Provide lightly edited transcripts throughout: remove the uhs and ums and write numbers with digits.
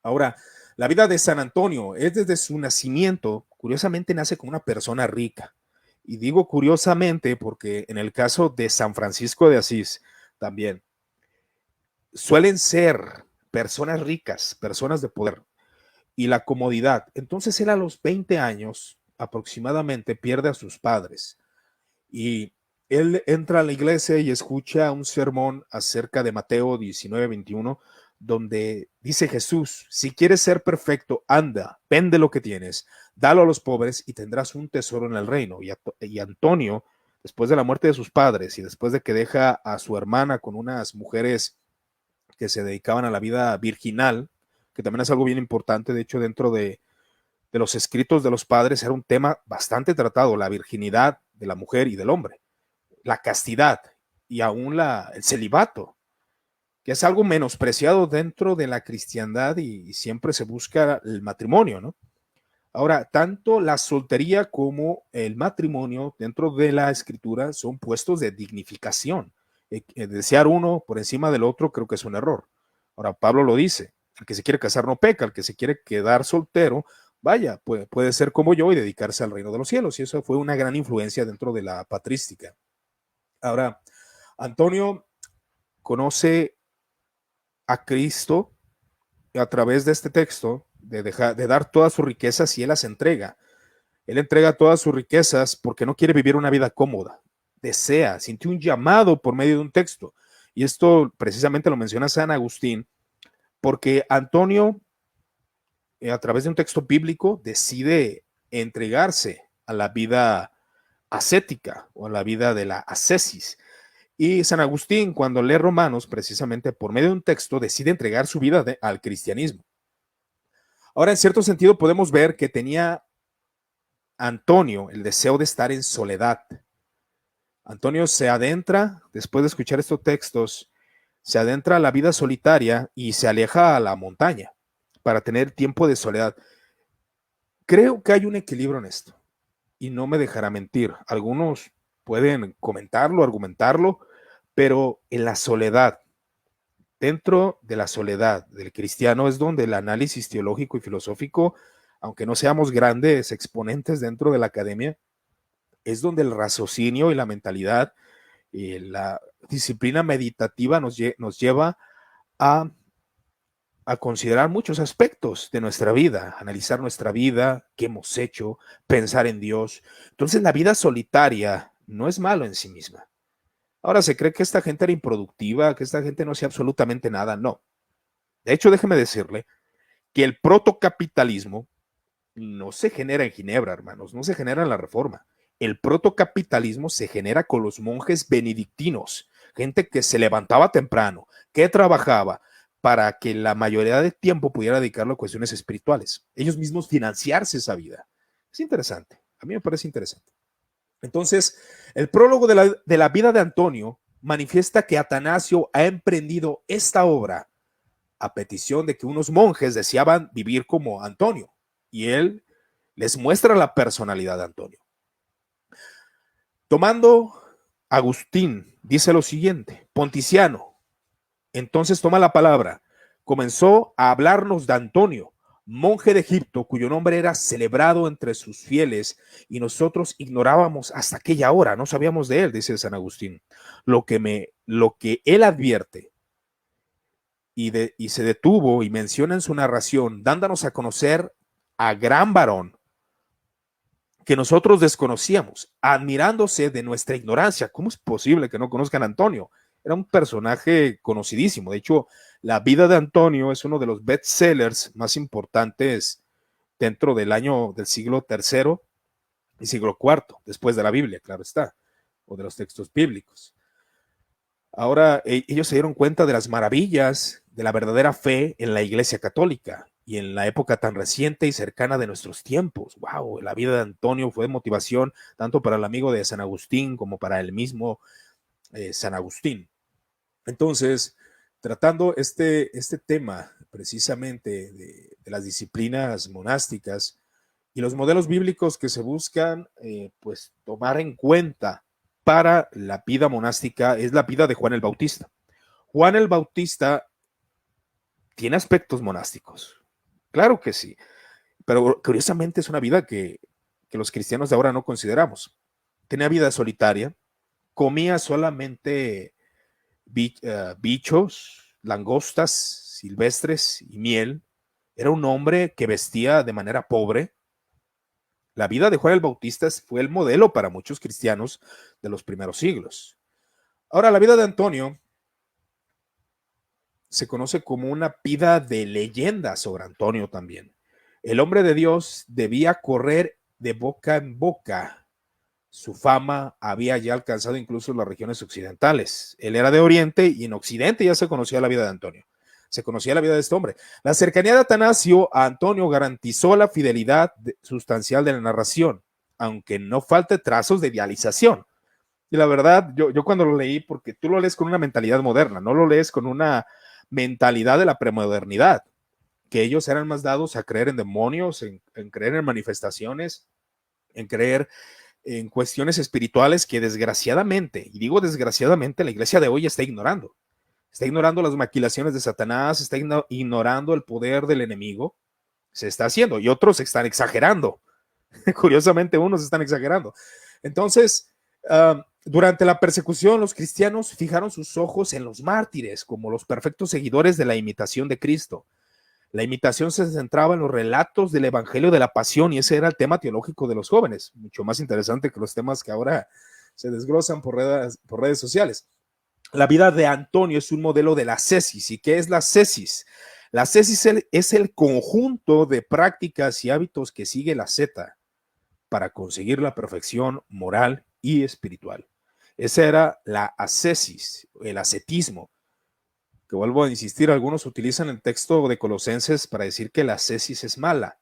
Ahora, la vida de San Antonio es desde su nacimiento, curiosamente nace como una persona rica. Y digo curiosamente porque en el caso de San Francisco de Asís también suelen ser personas ricas, personas de poder y la comodidad. Entonces él a los 20 años aproximadamente pierde a sus padres y él entra a la iglesia y escucha un sermón acerca de Mateo 19:21, donde dice Jesús, si quieres ser perfecto, anda, vende lo que tienes, dalo a los pobres y tendrás un tesoro en el reino. Y Antonio, después de la muerte de sus padres y después de que deja a su hermana con unas mujeres que se dedicaban a la vida virginal, que también es algo bien importante, de hecho dentro de los escritos de los padres era un tema bastante tratado, la virginidad de la mujer y del hombre, la castidad y aún el celibato, que es algo menospreciado dentro de la cristiandad y siempre se busca el matrimonio, ¿no? Ahora, tanto la soltería como el matrimonio dentro de la escritura son puestos de dignificación. Desear uno por encima del otro creo que es un error. Ahora, Pablo lo dice, el que se quiere casar no peca, el que se quiere quedar soltero, vaya, puede ser como yo y dedicarse al reino de los cielos. Y eso fue una gran influencia dentro de la patrística. Ahora, Antonio conoce a Cristo a través de este texto, de dar todas sus riquezas y él las entrega. Él entrega todas sus riquezas porque no quiere vivir una vida cómoda. Desea, sintió un llamado por medio de un texto. Y esto precisamente lo menciona San Agustín, porque Antonio, a través de un texto bíblico, decide entregarse a la vida ascética o a la vida de la ascesis. Y San Agustín, cuando lee Romanos, precisamente por medio de un texto, decide entregar su vida al cristianismo. Ahora, en cierto sentido, podemos ver que tenía Antonio el deseo de estar en soledad. Antonio se adentra, después de escuchar estos textos, se adentra a la vida solitaria y se aleja a la montaña para tener tiempo de soledad. Creo que hay un equilibrio en esto y no me dejará mentir. Algunos pueden comentarlo, argumentarlo, pero en la soledad, dentro de la soledad del cristiano es donde el análisis teológico y filosófico, aunque no seamos grandes exponentes dentro de la academia, es donde el raciocinio y la mentalidad y la disciplina meditativa nos lleva a, a considerar muchos aspectos de nuestra vida, analizar nuestra vida, qué hemos hecho, pensar en Dios. Entonces la vida solitaria no es malo en sí misma. Ahora se cree que esta gente era improductiva, que esta gente no hacía absolutamente nada. No. De hecho, déjeme decirle que el protocapitalismo no se genera en Ginebra, hermanos, no se genera en la Reforma. El protocapitalismo se genera con los monjes benedictinos, gente que se levantaba temprano, que trabajaba para que la mayoría del tiempo pudiera dedicarlo a cuestiones espirituales, ellos mismos financiarse esa vida. Es interesante, a mí me parece interesante. Entonces, el prólogo de la vida de Antonio manifiesta que Atanasio ha emprendido esta obra a petición de que unos monjes deseaban vivir como Antonio, y él les muestra la personalidad de Antonio. Tomando Agustín, dice lo siguiente, Ponticiano, entonces toma la palabra, comenzó a hablarnos de Antonio, monje de Egipto, cuyo nombre era celebrado entre sus fieles, y nosotros ignorábamos hasta aquella hora, no sabíamos de él, dice San Agustín, lo que él advierte y se detuvo y menciona en su narración, dándonos a conocer a gran varón que nosotros desconocíamos, admirándose de nuestra ignorancia. ¿Cómo es posible que no conozcan a Antonio? Era un personaje conocidísimo. De hecho, la vida de Antonio es uno de los bestsellers más importantes dentro del siglo tercero y siglo cuarto, después de la Biblia, claro está, o de los textos bíblicos. Ahora, ellos se dieron cuenta de las maravillas de la verdadera fe en la Iglesia Católica y en la época tan reciente y cercana de nuestros tiempos. Wow, la vida de Antonio fue motivación tanto para el amigo de San Agustín como para el mismo San Agustín. Entonces, tratando este tema precisamente de las disciplinas monásticas y los modelos bíblicos que se buscan pues tomar en cuenta para la vida monástica es la vida de Juan el Bautista. Juan el Bautista tiene aspectos monásticos. Claro que sí, pero curiosamente es una vida que los cristianos de ahora no consideramos. Tenía vida solitaria, comía solamente bichos, langostas silvestres y miel. Era un hombre que vestía de manera pobre. La vida de Juan el Bautista fue el modelo para muchos cristianos de los primeros siglos. Ahora, la vida de Antonio se conoce como una vida de leyenda sobre Antonio también. El hombre de Dios debía correr de boca en boca. Su fama había ya alcanzado incluso las regiones occidentales. Él era de Oriente y en Occidente ya se conocía la vida de Antonio. Se conocía la vida de este hombre. La cercanía de Atanasio a Antonio garantizó la fidelidad sustancial de la narración, aunque no falte trazos de idealización. Y la verdad, yo cuando lo leí, porque tú lo lees con una mentalidad moderna, no lo lees con una mentalidad de la premodernidad, que ellos eran más dados a creer en demonios, en creer en manifestaciones, en creer en cuestiones espirituales que desgraciadamente, y digo desgraciadamente, la iglesia de hoy está ignorando. Está ignorando las maquilaciones de Satanás, está ignorando el poder del enemigo. Se está haciendo y otros están exagerando. Curiosamente, unos están exagerando. Entonces, durante la persecución, los cristianos fijaron sus ojos en los mártires como los perfectos seguidores de la imitación de Cristo. La imitación se centraba en los relatos del Evangelio de la Pasión y ese era el tema teológico de los jóvenes, mucho más interesante que los temas que ahora se desglosan por redes sociales. La vida de Antonio es un modelo de la ascesis. ¿Y qué es la ascesis? La ascesis es el conjunto de prácticas y hábitos que sigue la asceta para conseguir la perfección moral y espiritual. Esa era la ascesis, el ascetismo, que vuelvo a insistir, algunos utilizan el texto de Colosenses para decir que la ascesis es mala.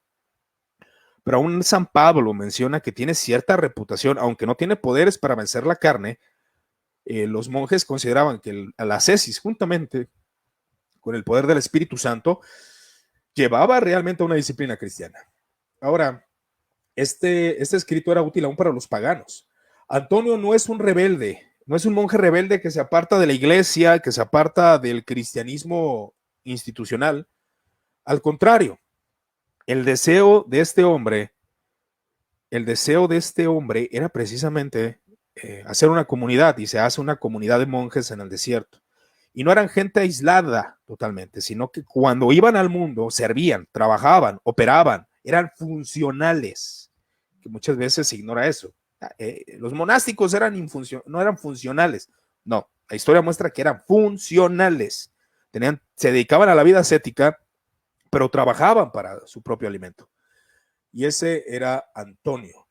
Pero aún San Pablo menciona que tiene cierta reputación, aunque no tiene poderes para vencer la carne. Los monjes consideraban que la ascesis, juntamente con el poder del Espíritu Santo, llevaba realmente a una disciplina cristiana. Ahora, este escrito era útil aún para los paganos. Antonio no es un rebelde, no es un monje rebelde que se aparta de la iglesia, que se aparta del cristianismo institucional. Al contrario, el deseo de este hombre, el deseo de este hombre era precisamente hacer una comunidad y se hace una comunidad de monjes en el desierto. Y no eran gente aislada totalmente, sino que cuando iban al mundo servían, trabajaban, operaban, eran funcionales, que muchas veces se ignora eso. Los monásticos no eran funcionales, no, la historia muestra que eran funcionales, se dedicaban a la vida ascética, pero trabajaban para su propio alimento. Y ese era Antonio.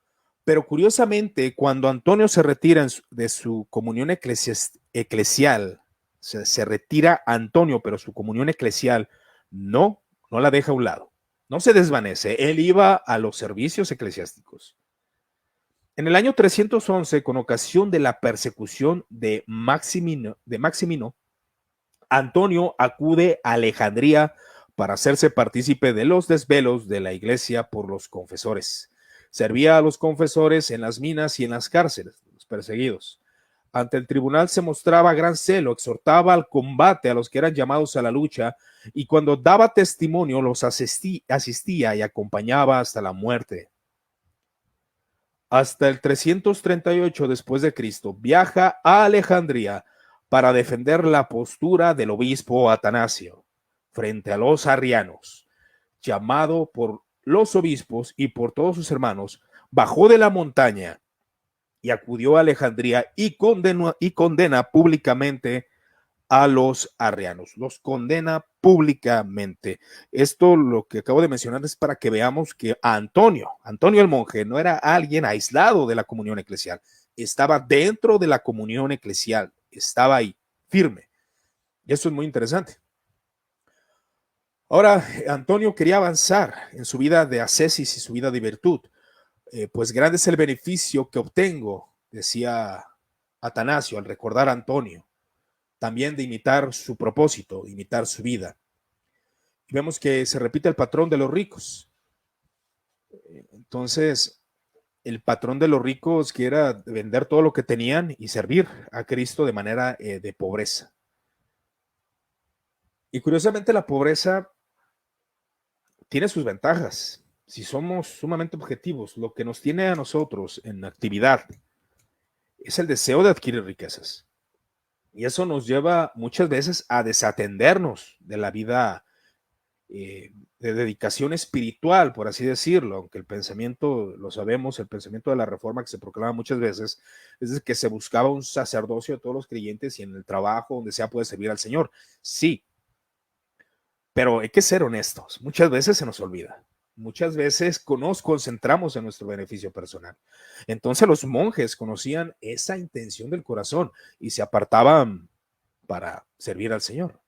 Pero curiosamente, cuando Antonio se retira de su comunión eclesial, se retira Antonio, pero su comunión eclesial no la deja a un lado, no se desvanece. Él iba a los servicios eclesiásticos. En el año 311, con ocasión de la persecución de Maximino, Antonio acude a Alejandría para hacerse partícipe de los desvelos de la iglesia por los confesores. Servía a los confesores en las minas y en las cárceles, los perseguidos. Ante el tribunal se mostraba gran celo, exhortaba al combate a los que eran llamados a la lucha y cuando daba testimonio los asistía y acompañaba hasta la muerte. Hasta el 338 después de Cristo viaja a Alejandría para defender la postura del obispo Atanasio frente a los arrianos. Llamado por los obispos y por todos sus hermanos, bajó de la montaña y acudió a Alejandría y condena públicamente a los arrianos, los condena públicamente. Esto lo que acabo de mencionar es para que veamos que Antonio el monje, no era alguien aislado de la comunión eclesial, estaba dentro de la comunión eclesial, estaba ahí, firme. Y eso es muy interesante. Ahora, Antonio quería avanzar en su vida de ascesis y su vida de virtud. Pues grande es el beneficio que obtengo, decía Atanasio al recordar a Antonio, también de imitar su propósito, de imitar su vida. Y vemos que se repite el patrón de los ricos. Entonces, el patrón de los ricos que era vender todo lo que tenían y servir a Cristo de manera de pobreza. Y curiosamente la pobreza tiene sus ventajas. Si somos sumamente objetivos, lo que nos tiene a nosotros en actividad es el deseo de adquirir riquezas. Y eso nos lleva muchas veces a desatendernos de la vida de dedicación espiritual, por así decirlo, aunque el pensamiento, lo sabemos, el pensamiento de la reforma que se proclama muchas veces, es de que se buscaba un sacerdocio de todos los creyentes y en el trabajo, donde sea, puede servir al Señor. Sí, pero hay que ser honestos, muchas veces se nos olvida. Muchas veces nos concentramos en nuestro beneficio personal. Entonces los monjes conocían esa intención del corazón y se apartaban para servir al Señor.